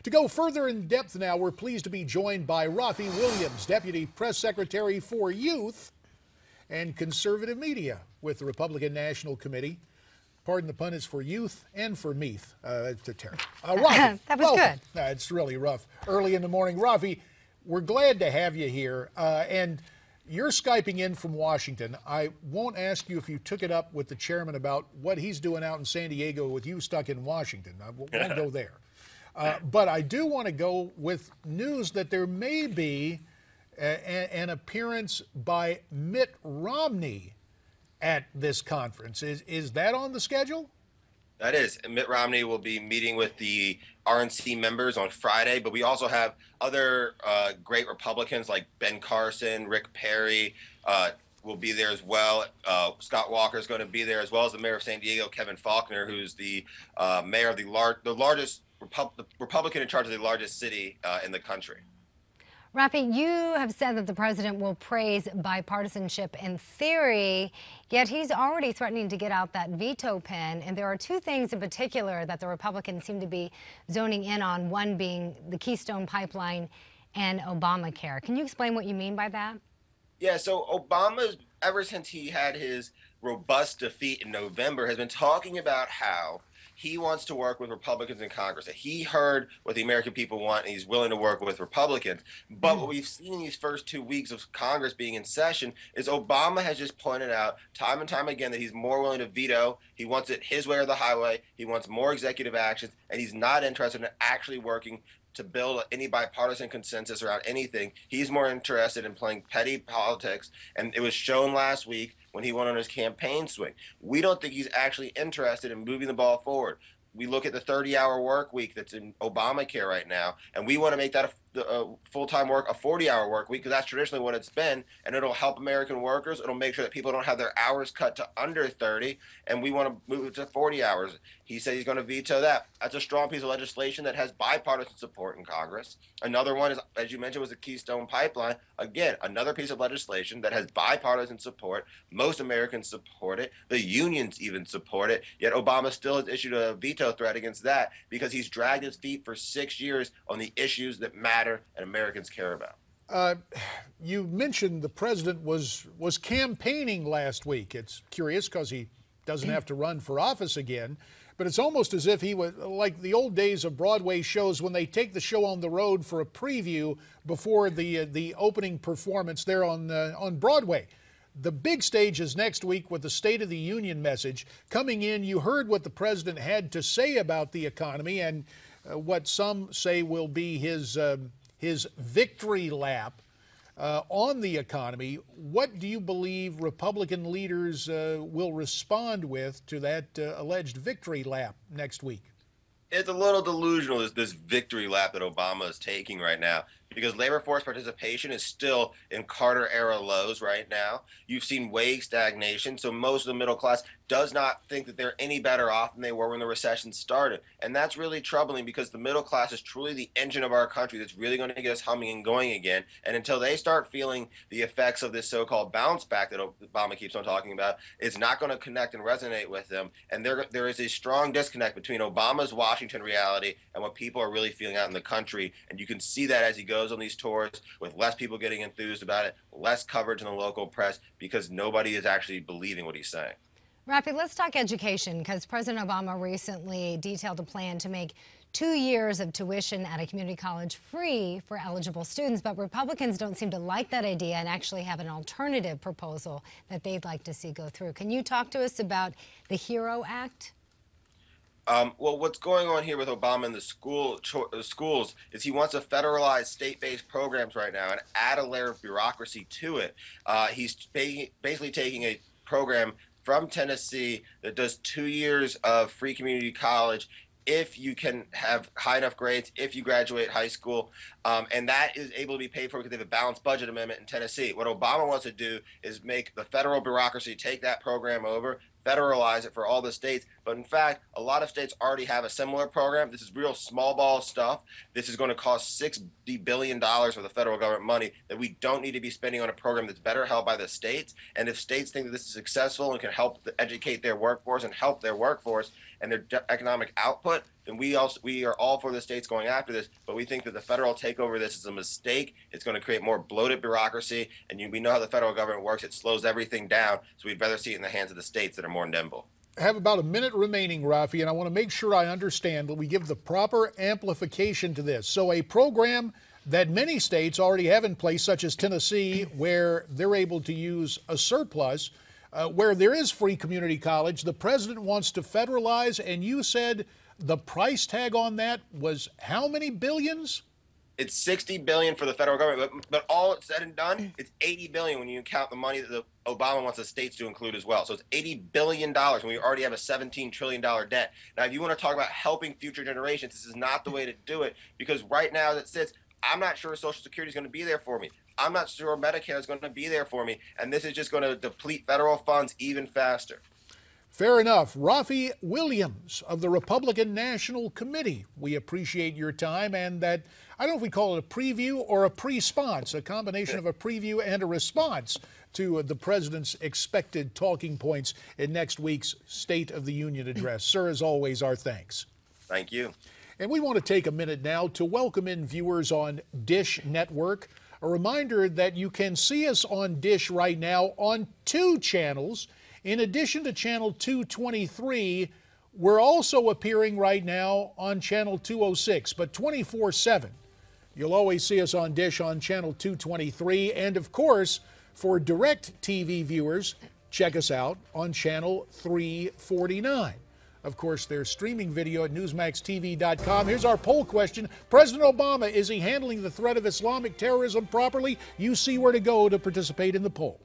To go further in depth now, we're pleased to be joined by Raffi Williams, Deputy Press Secretary for Youth and Conservative Media with the Republican National Committee. Pardon the pun, is for youth and for meath. That's terrible. Raffi, that was good. It's really rough. Early in the morning. Raffi, we're glad to have you here. And you're Skyping in from Washington. I won't ask you if you took it up with the chairman about what he's doing out in San Diego with you stuck in Washington. I won't go there. But I do want to go with news that there may be an appearance by Mitt Romney at this conference. Is that on the schedule? That is. Mitt Romney will be meeting with the RNC members on Friday, but we also have other great Republicans like Ben Carson, Rick Perry will be there as well. Scott Walker is going to be there, as well as the mayor of San Diego, Kevin Faulconer, who's the mayor of the largest Republican in charge of the largest city in the country. Raffi, you have said that the president will praise bipartisanship in theory, yet he's already threatening to get out that veto pen. And there are two things in particular that the Republicans seem to be zoning in on, one being the Keystone Pipeline and Obamacare. Can you explain what you mean by that? Yeah, so Obama, ever since he had his robust defeat in November, has been talking about how he wants to work with Republicans in Congress, that he heard what the American people want and he's willing to work with Republicans. But what we've seen in these first 2 weeks of Congress being in session is Obama has just pointed out time and time again that he's more willing to veto. He wants it his way or the highway. He wants more executive actions, and he's not interested in actually working to build any bipartisan consensus around anything. He's more interested in playing petty politics, and it was shown last week when he went on his campaign swing. We don't think he's actually interested in moving the ball forward. We look at the 30-hour work week that's in Obamacare right now, and we want to make that a full-time work, a 40-hour work week, because that's traditionally what it's been, and it'll help American workers. It'll make sure that people don't have their hours cut to under 30, and we want to move it to 40 hours. He said he's going to veto that. That's a strong piece of legislation that has bipartisan support in Congress. Another one is, as you mentioned, was the Keystone Pipeline. Again, another piece of legislation that has bipartisan support. Most Americans support it. The unions even support it. Yet Obama still has issued a veto threat against that because he's dragged his feet for 6 years on the issues that matter and Americans care about. You mentioned the president was campaigning last week. It's curious because he doesn't have to run for office again, but it's almost as if he was like the old days of Broadway shows when they take the show on the road for a preview before the opening performance there on Broadway. The big stage is next week with the State of the Union message. Coming in, you heard what the president had to say about the economy and what some say will be his victory lap on the economy. What do you believe Republican leaders will respond with to that alleged victory lap next week? It's a little delusional, this victory lap that Obama is taking right now, because labor force participation is still in Carter-era lows right now. You've seen wage stagnation, so most of the middle class does not think that they're any better off than they were when the recession started. And that's really troubling because the middle class is truly the engine of our country that's really going to get us humming and going again. And until they start feeling the effects of this so-called bounce back that Obama keeps on talking about, it's not going to connect and resonate with them. And there is a strong disconnect between Obama's Washington reality and what people are really feeling out in the country. And you can see that as he goes on these tours with less people getting enthused about it, less coverage in the local press, because nobody is actually believing what he's saying. Raffi, let's talk education, because President Obama recently detailed a plan to make 2 years of tuition at a community college free for eligible students, but Republicans don't seem to like that idea and actually have an alternative proposal that they'd like to see go through. Can you talk to us about the HERO Act? Well, what's going on here with Obama and the schools is he wants to federalize state-based programs right now and add a layer of bureaucracy to it. He's basically taking a program from Tennessee that does 2 years of free community college if you can have high enough grades, if you graduate high school, and that is able to be paid for because they have a balanced budget amendment in Tennessee. What Obama wants to do is make the federal bureaucracy take that program over, federalize it for all the states. But in fact, a lot of states already have a similar program. This is real small ball stuff. This is going to cost $60 billion for the federal government money that we don't need to be spending on a program that's better held by the states. And if states think that this is successful and can help educate their workforce and help their workforce, and their economic output, then we are all for the states going after this. But we think that the federal takeover of this is a mistake. It's going to create more bloated bureaucracy, and we know how the federal government works. It slows everything down, so we'd rather see it in the hands of the states that are more nimble. I have about a minute remaining, Raffi, and I want to make sure I understand that we give the proper amplification to this. So a program that many states already have in place, such as Tennessee, where they're able to use a surplus, where there is free community college, the president wants to federalize, and you said the price tag on that was how many billions? It's $60 billion for the federal government, but all it's said and done, it's $80 billion when you count the money that Obama wants the states to include as well. So it's $80 billion when we already have a $17 trillion debt. Now, if you want to talk about helping future generations, this is not the way to do it, because right now as it sits, I'm not sure Social Security is going to be there for me. I'm not sure Medicare is going to be there for me, and this is just going to deplete federal funds even faster. Fair enough. Raffi Williams of the Republican National Committee, we appreciate your time, and that, I don't know if we call it a preview or a pre-sponse, a combination of a preview and a response to the president's expected talking points in next week's State of the Union address. Sir, as always, our thanks. Thank you. And we want to take a minute now to welcome in viewers on Dish Network. A reminder that you can see us on Dish right now on 2 channels. In addition to channel 223, we're also appearing right now on channel 206, but 24/7. You'll always see us on Dish on channel 223. And of course, for direct TV viewers, check us out on channel 349. Of course, there's streaming video at NewsmaxTV.com. Here's our poll question. President Obama, is he handling the threat of Islamic terrorism properly? You see where to go to participate in the poll.